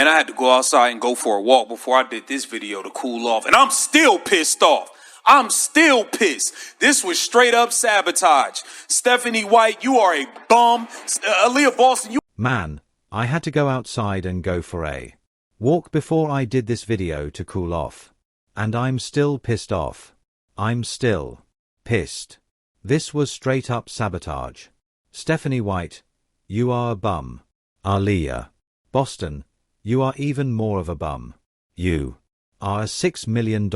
Man, I had to go outside and go for a walk before I did this video to cool off. And I'm still pissed off. I'm still pissed. This was straight up sabotage. StephanieWhite, you are a bum. Aaliyah Boston, you... Man, I had to go outside and go for a walk before I did this video to cool off. And I'm still pissed off. I'm still pissed. This was straight up sabotage. StephanieWhite, you are a bum. Aaliyah Boston, you are even more of a bum. You are $6 million.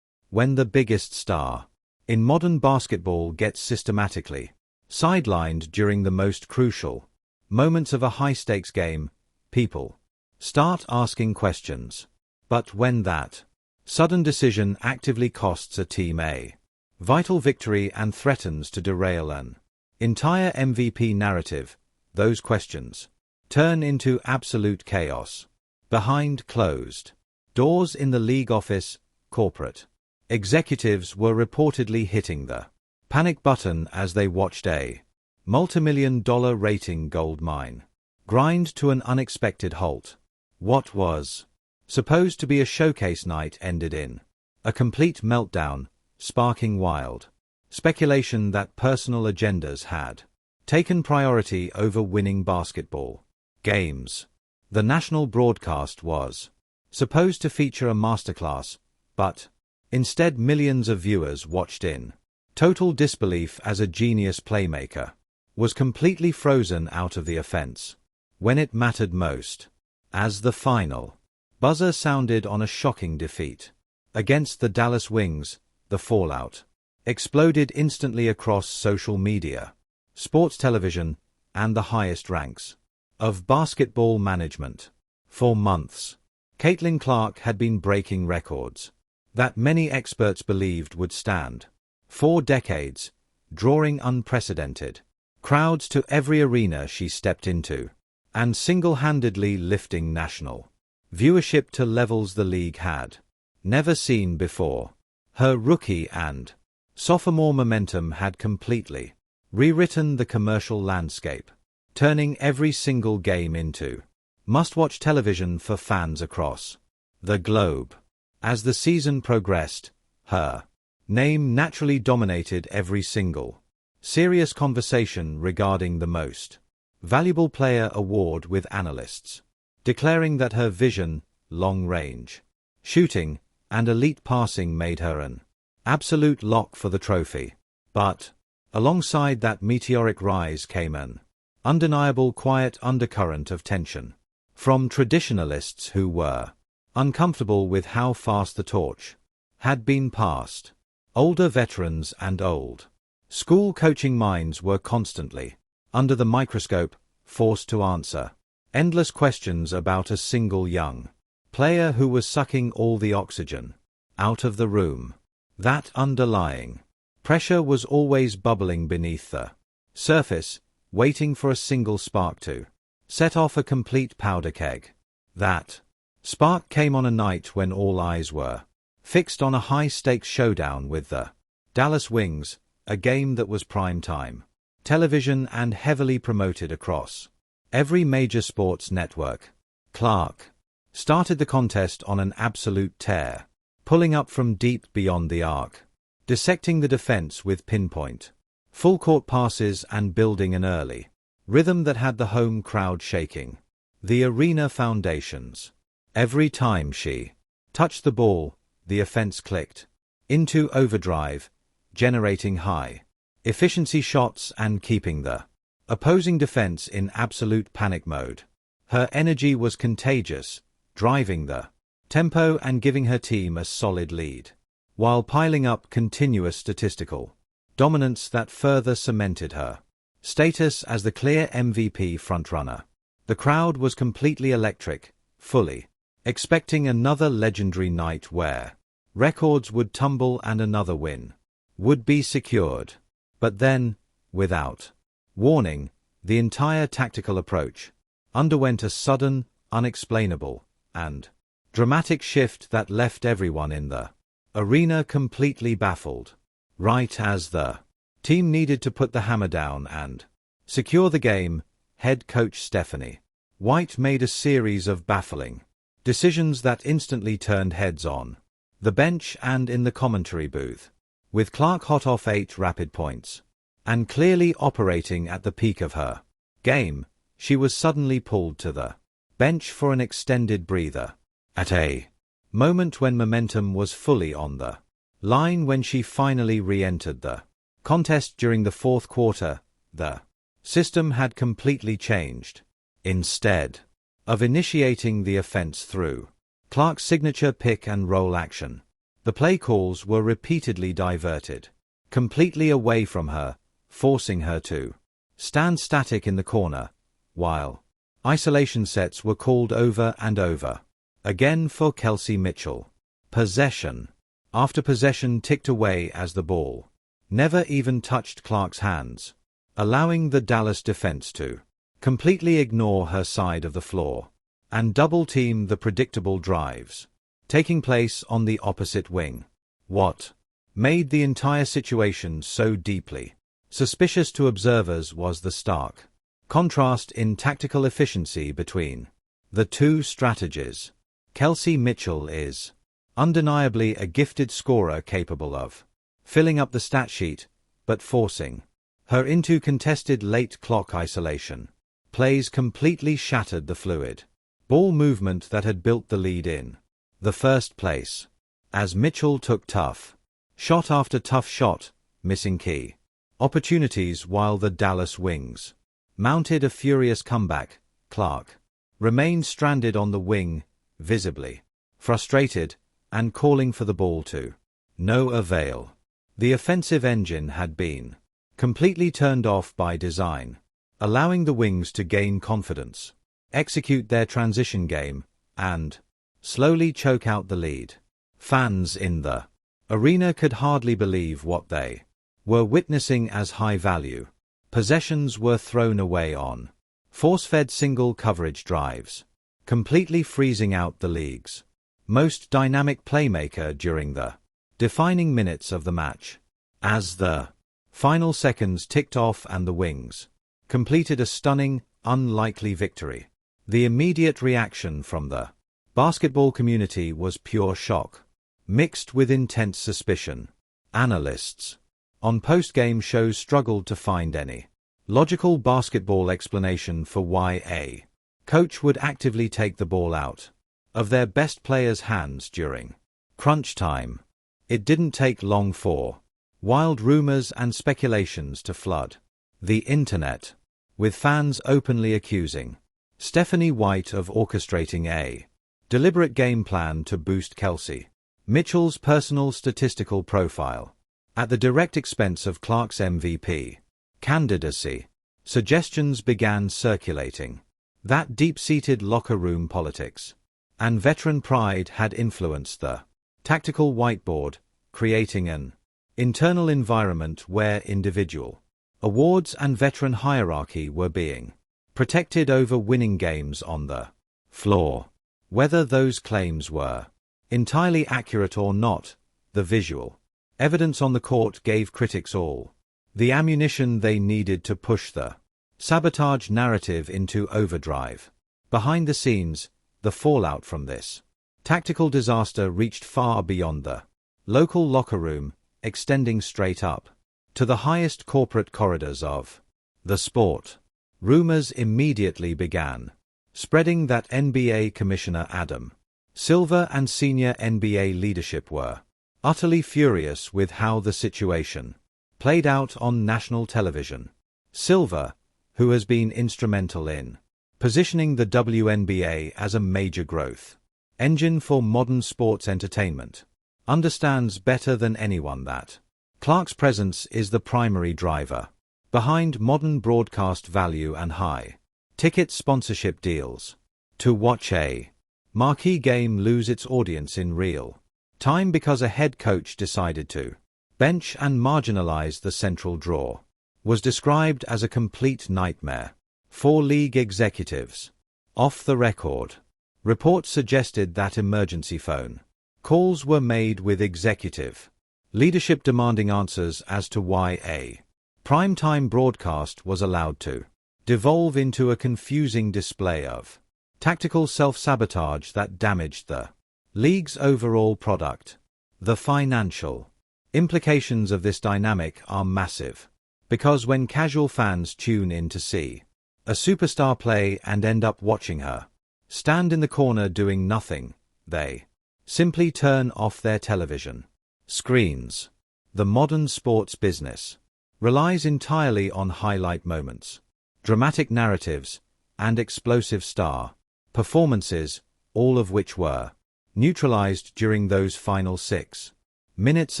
When the biggest star in modern basketball gets systematically sidelined during the most crucial moments of a high-stakes game, people start asking questions. But when that sudden decision actively costs a team a vital victory and threatens to derail an entire MVP narrative, those questions turn into absolute chaos. Behind closed doors in the league office, corporate executives were reportedly hitting the panic button as they watched a multimillion-dollar rating gold mine grind to an unexpected halt. What was supposed to be a showcase night ended in a complete meltdown, sparking wild speculation that personal agendas had taken priority over winning basketball games. The national broadcast was supposed to feature a masterclass, but instead millions of viewers watched in total disbelief as a genius playmaker was completely frozen out of the offense when it mattered most. As the final buzzer sounded on a shocking defeat against the Dallas Wings, the fallout exploded instantly across social media, sports television, and the highest ranks of basketball management. For months, Caitlin Clark had been breaking records that many experts believed would stand 4 decades, drawing unprecedented crowds to every arena she stepped into, and single-handedly lifting national viewership to levels the league had never seen before. Her rookie and sophomore momentum had completely rewritten the commercial landscape, turning every single game into must-watch television for fans across the globe. As the season progressed, her name naturally dominated every single serious conversation regarding the Most Valuable Player award, with analysts declaring that her vision, long-range shooting, and elite passing made her an absolute lock for the trophy. But alongside that meteoric rise came an undeniable quiet undercurrent of tension from traditionalists who were uncomfortable with how fast the torch had been passed. Older veterans and old school coaching minds were constantly under the microscope, forced to answer endless questions about a single young player who was sucking all the oxygen out of the room. That underlying pressure was always bubbling beneath the surface, waiting for a single spark to set off a complete powder keg. That spark came on a night when all eyes were fixed on a high-stakes showdown with the Dallas Wings, a game that was prime-time television and heavily promoted across every major sports network. Clark started the contest on an absolute tear, pulling up from deep beyond the arc, dissecting the defense with pinpoint full-court passes and building an early rhythm that had the home crowd shaking the arena foundations. Every time she touched the ball, the offense clicked into overdrive, generating high-efficiency shots and keeping the opposing defense in absolute panic mode. Her energy was contagious, driving the tempo and giving her team a solid lead, while piling up continuous statistical dominance that further cemented her status as the clear MVP frontrunner. The crowd was completely electric, fully expecting another legendary night where records would tumble and another win would be secured. But then, without warning, the entire tactical approach underwent a sudden, unexplainable, and dramatic shift that left everyone in the arena completely baffled. Right as the team needed to put the hammer down and secure the game, head coach StephanieWhite White made a series of baffling decisions that instantly turned heads on the bench and in the commentary booth. With Clark hot off 8 rapid points and clearly operating at the peak of her game, she was suddenly pulled to the bench for an extended breather. At a moment when momentum was fully on the line when she finally re-entered the contest during the fourth quarter, the system had completely changed. Instead of initiating the offense through Clark's signature pick-and-roll action, the play calls were repeatedly diverted completely away from her, forcing her to stand static in the corner, while isolation sets were called over and over again for Kelsey Mitchell. Possession after possession ticked away as the ball never even touched Clark's hands, allowing the Dallas defense to completely ignore her side of the floor and double-team the predictable drives taking place on the opposite wing. What made the entire situation so deeply suspicious to observers was the stark contrast in tactical efficiency between the two strategies. Kelsey Mitchell is undeniably a gifted scorer capable of filling up the stat sheet, but forcing her into contested late clock isolation plays completely shattered the fluid ball movement that had built the lead in the first place. As Mitchell took tough shot after tough shot, missing key opportunities while the Dallas Wings mounted a furious comeback, Clark remained stranded on the wing, visibly frustrated and calling for the ball to no avail. The offensive engine had been completely turned off by design, allowing the Wings to gain confidence, execute their transition game, and slowly choke out the lead. Fans in the arena could hardly believe what they were witnessing as high-value possessions were thrown away on force-fed single coverage drives, completely freezing out the league's most dynamic playmaker during the defining minutes of the match. As the final seconds ticked off and the Wings completed a stunning, unlikely victory, the immediate reaction from the basketball community was pure shock, mixed with intense suspicion. Analysts on post-game shows struggled to find any logical basketball explanation for why a coach would actively take the ball out of their best players' hands during crunch time. It didn't take long for wild rumors and speculations to flood the internet, with fans openly accusing StephanieWhite of orchestrating a deliberate game plan to boost Kelsey Mitchell's personal statistical profile at the direct expense of Clark's MVP candidacy. Suggestions began circulating that deep-seated locker room politics and veteran pride had influenced the tactical whiteboard, creating an internal environment where individual awards and veteran hierarchy were being protected over winning games on the floor. Whether those claims were entirely accurate or not, the visual evidence on the court gave critics all the ammunition they needed to push the sabotage narrative into overdrive. Behind the scenes, the fallout from this tactical disaster reached far beyond the local locker room, extending straight up to the highest corporate corridors of the sport. Rumors immediately began spreading that NBA Commissioner Adam Silver and senior NBA leadership were utterly furious with how the situation played out on national television. Silver, who has been instrumental in positioning the WNBA as a major growth engine for modern sports entertainment, understands better than anyone that Clark's presence is the primary driver behind modern broadcast value and high-ticket sponsorship deals. To watch a marquee game lose its audience in real time because a head coach decided to bench and marginalize the central draw was described as a complete nightmare for league executives. Off the record, reports suggested that emergency phone calls were made with executive leadership demanding answers as to why a primetime broadcast was allowed to devolve into a confusing display of tactical self-sabotage that damaged the league's overall product. The financial implications of this dynamic are massive, because when casual fans tune in to see a superstar play and end up watching her stand in the corner doing nothing, they simply turn off their television screens. The modern sports business relies entirely on highlight moments, dramatic narratives, and explosive star performances, all of which were neutralized during those final 6 minutes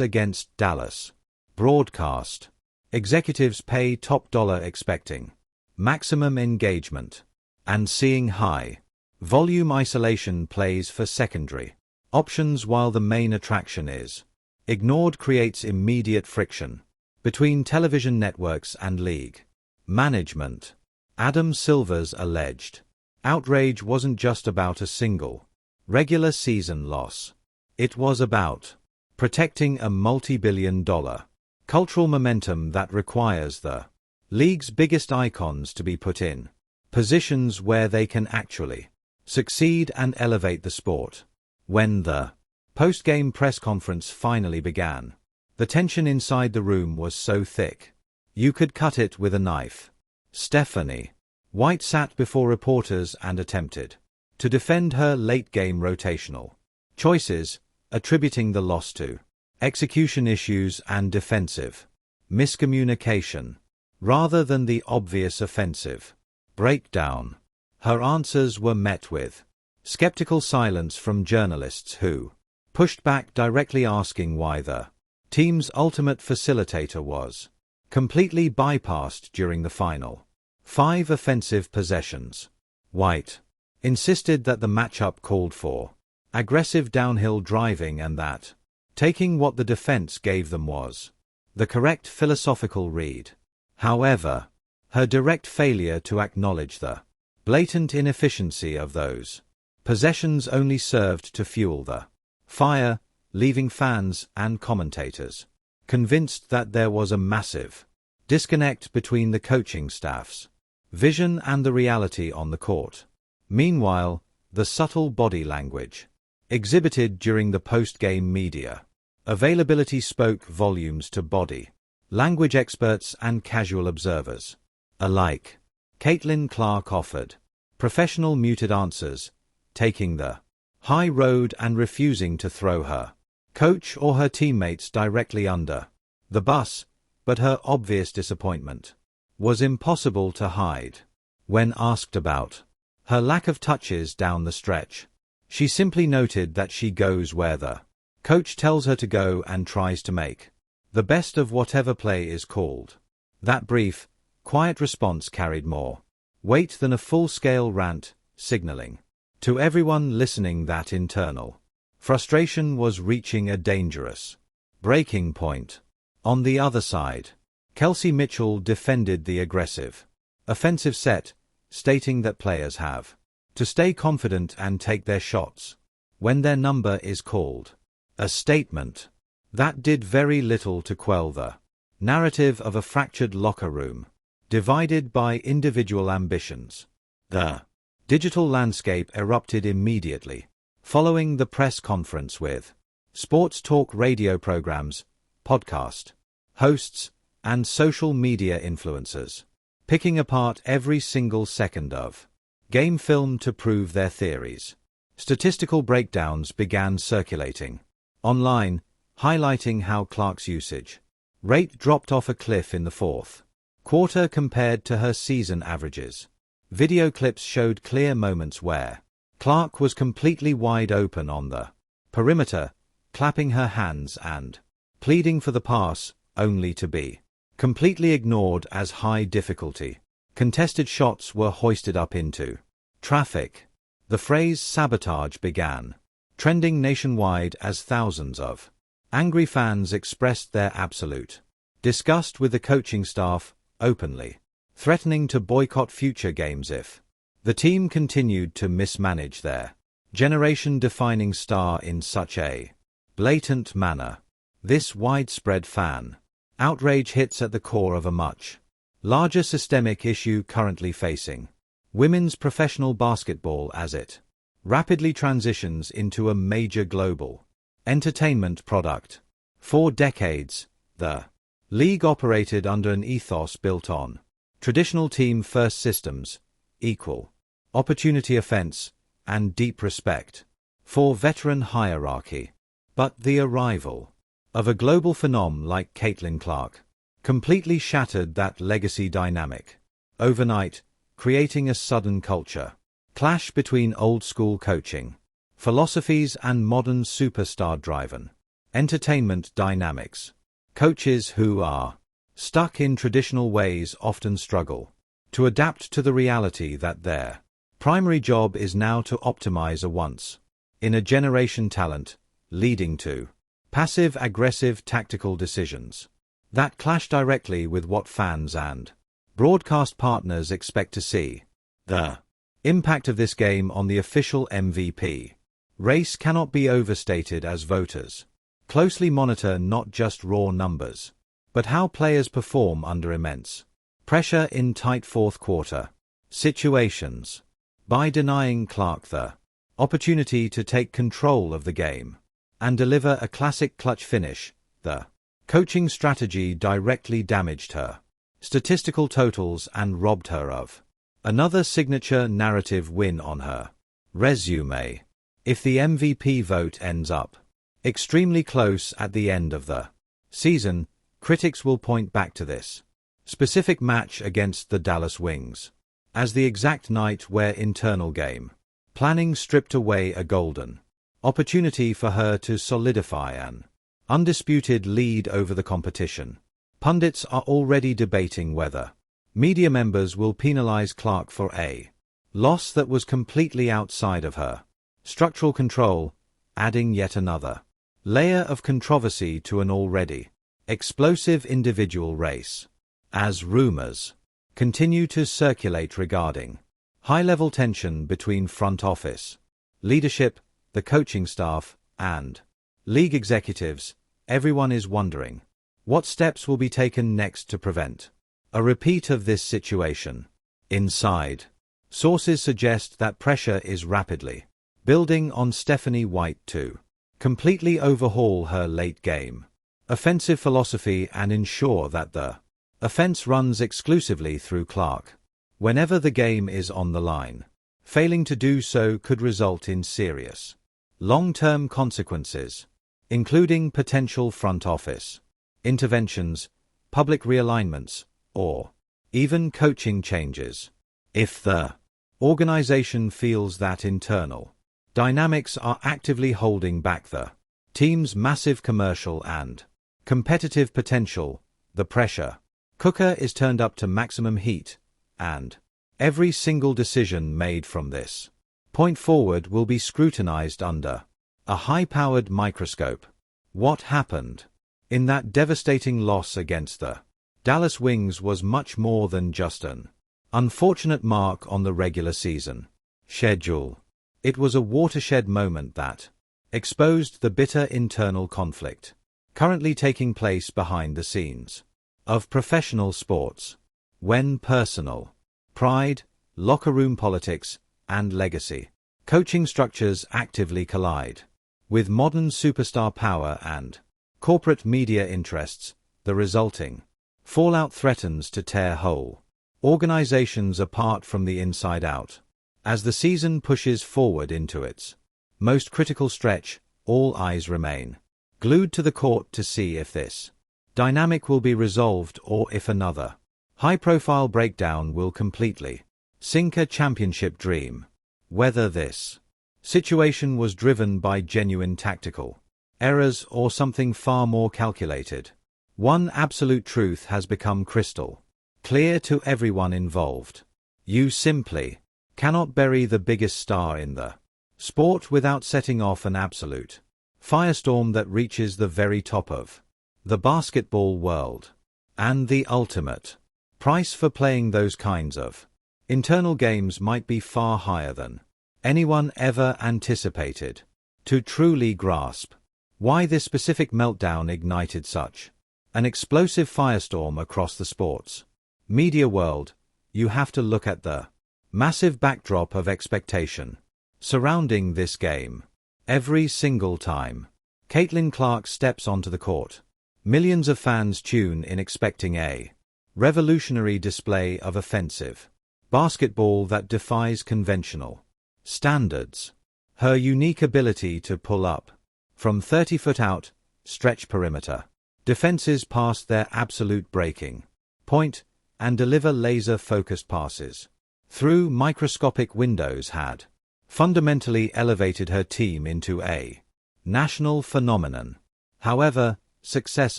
against Dallas. Broadcast executives pay top dollar expecting maximum engagement and seeing high volume isolation plays for secondary options while the main attraction is ignored creates immediate friction between television networks and league management. Adam Silver's alleged outrage wasn't just about a single regular season loss. It was about protecting a multi-billion-dollar cultural momentum that requires the league's biggest icons to be put in positions where they can actually succeed and elevate the sport. When the post-game press conference finally began, the tension inside the room was so thick you could cut it with a knife. StephanieWhite sat before reporters and attempted to defend her late-game rotational choices, attributing the loss to execution issues and defensive miscommunication, rather than the obvious offensive breakdown. Her answers were met with skeptical silence from journalists who pushed back, directly asking why the team's ultimate facilitator was completely bypassed during the final 5 offensive possessions. White insisted that the matchup called for aggressive downhill driving and that taking what the defense gave them was the correct philosophical read. However, her direct failure to acknowledge the blatant inefficiency of those possessions only served to fuel the fire, leaving fans and commentators convinced that there was a massive disconnect between the coaching staff's vision and the reality on the court. Meanwhile, the subtle body language exhibited during the post-game media availability spoke volumes to body language experts and casual observers alike. Caitlin Clark offered professional muted answers, taking the high road and refusing to throw her coach or her teammates directly under the bus, but her obvious disappointment was impossible to hide. When asked about her lack of touches down the stretch, she simply noted that she goes where the coach tells her to go and tries to make the best of whatever play is called. That brief, quiet response carried more weight than a full-scale rant, signaling to everyone listening that internal frustration was reaching a dangerous breaking point. On the other side, Kelsey Mitchell defended the aggressive offensive set, stating that players have to stay confident and take their shots when their number is called. A statement that did very little to quell the narrative of a fractured locker room, divided by individual ambitions. The digital landscape erupted immediately, following the press conference with sports talk radio programs, podcast hosts, and social media influencers picking apart every single second of game film to prove their theories. Statistical breakdowns began circulating online, highlighting how Clark's usage rate dropped off a cliff in the 4th quarter compared to her season averages. Video clips showed clear moments where Clark was completely wide open on the perimeter, clapping her hands and pleading for the pass, only to be completely ignored as high difficulty contested shots were hoisted up into traffic. The phrase "sabotage" began trending nationwide as thousands of angry fans expressed their absolute disgust with the coaching staff, openly threatening to boycott future games if the team continued to mismanage their generation-defining star in such a blatant manner. This widespread fan outrage hits at the core of a much Larger systemic issue currently facing women's professional basketball as it rapidly transitions into a major global entertainment product. For decades, the league operated under an ethos built on traditional team-first systems, equal opportunity offense, and deep respect for veteran hierarchy. But the arrival of a global phenom like Caitlin Clark completely shattered that legacy dynamic overnight, creating a sudden culture clash between old-school coaching philosophies and modern superstar-driven entertainment dynamics. Coaches who are stuck in traditional ways often struggle to adapt to the reality that their primary job is now to optimize a once-in-a-generation talent, leading to passive-aggressive tactical decisions that clash directly with what fans and broadcast partners expect to see. The impact of this game on the official MVP race cannot be overstated as voters closely monitor not just raw numbers, but how players perform under immense pressure in tight fourth-quarter situations. By denying Clark the opportunity to take control of the game and deliver a classic clutch finish, the coaching strategy directly damaged her statistical totals and robbed her of another signature narrative win on her resume. If the MVP vote ends up extremely close at the end of the season, critics will point back to this specific match against the Dallas Wings as the exact night where internal game planning stripped away a golden opportunity for her to solidify an undisputed lead over the competition. Pundits are already debating whether media members will penalize Clark for a loss that was completely outside of her structural control, adding yet another layer of controversy to an already explosive individual race. As rumors continue to circulate regarding high-level tension between front office leadership, the coaching staff, and league executives, everyone is wondering what steps will be taken next to prevent a repeat of this situation. Inside sources suggest that pressure is rapidly building on StephanieWhite to completely overhaul her late-game offensive philosophy and ensure that the offense runs exclusively through Clark whenever the game is on the line. Failing to do so could result in serious long-term consequences, including potential front office interventions, public realignments, or even coaching changes. If the organization feels that internal dynamics are actively holding back the team's massive commercial and competitive potential, the pressure cooker is turned up to maximum heat, and every single decision made from this point forward will be scrutinized under a high-powered microscope. What happened in that devastating loss against the Dallas Wings was much more than just an unfortunate mark on the regular season schedule. It was a watershed moment that exposed the bitter internal conflict currently taking place behind the scenes of professional sports, when personal pride, locker room politics, and legacy coaching structures actively collide with modern superstar power and corporate media interests. The resulting fallout threatens to tear whole organizations apart from the inside out. As the season pushes forward into its most critical stretch, all eyes remain glued to the court to see if this dynamic will be resolved or if another high-profile breakdown will completely sink a championship dream. Whether this situation was driven by genuine tactical errors or something far more calculated, one absolute truth has become crystal clear to everyone involved. You simply cannot bury the biggest star in the sport without setting off an absolute firestorm that reaches the very top of the basketball world. And the ultimate price for playing those kinds of internal games might be far higher than anyone ever anticipated. To truly grasp why this specific meltdown ignited such an explosive firestorm across the sports Media world, you have to look at the massive backdrop of expectation surrounding this game. Every single time Caitlin Clark steps onto the court, millions of fans tune in expecting a revolutionary display of offensive basketball that defies conventional standards. Her unique ability to pull up from 30 foot out, stretch perimeter defenses past their absolute breaking point, and deliver laser-focused passes through microscopic windows had fundamentally elevated her team into a national phenomenon. However, success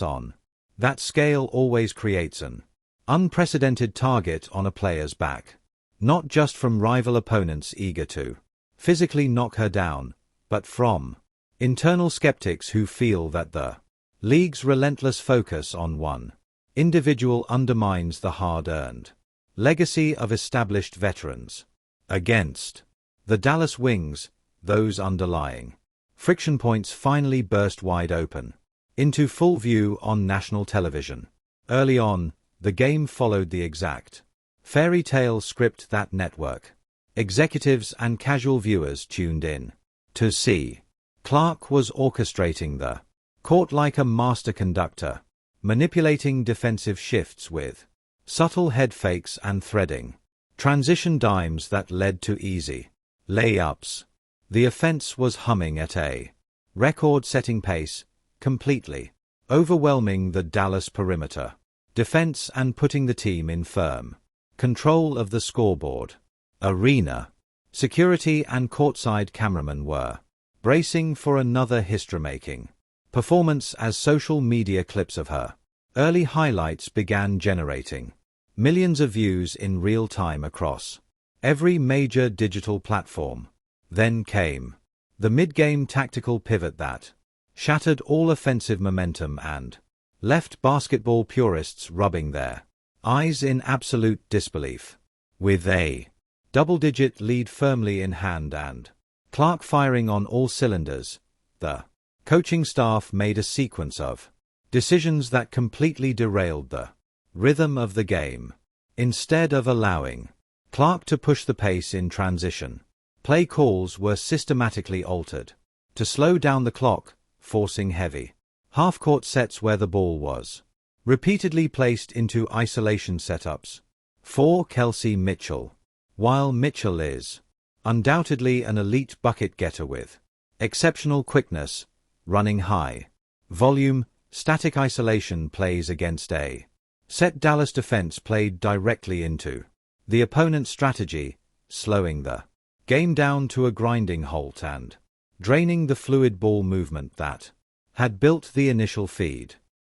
on that scale always creates an unprecedented target on a player's back, not just from rival opponents eager to physically knock her down, but from internal skeptics who feel that the league's relentless focus on one individual undermines the hard-earned legacy of established veterans. Against the Dallas Wings, those underlying friction points finally burst wide open into full view on national television. Early on, the game followed the exact fairy tale script that network executives and casual viewers tuned in to see. Clark was orchestrating the court like a master conductor, manipulating defensive shifts with subtle head fakes and threading transition dimes that led to easy layups. The offense was humming at a record-setting pace, completely overwhelming the Dallas perimeter defense and putting the team in firm control of the scoreboard. Arena security and courtside cameramen were bracing for another history-making performance as social media clips of her early highlights began generating millions of views in real time across every major digital platform. Then came the mid-game tactical pivot that shattered all offensive momentum and left basketball purists rubbing their eyes in absolute disbelief. With a double-digit lead firmly in hand and Clark firing on all cylinders, the coaching staff made a sequence of decisions that completely derailed the rhythm of the game. Instead of allowing Clark to push the pace in transition, play calls were systematically altered to slow down the clock, forcing heavy half-court sets where the ball was repeatedly placed into isolation setups for Kelsey Mitchell. While Mitchell is undoubtedly an elite bucket getter with exceptional quickness, running high volume, static isolation plays against a set Dallas defense played directly into the opponent's strategy, slowing the game down to a grinding halt and draining the fluid ball movement that had built the initial feed.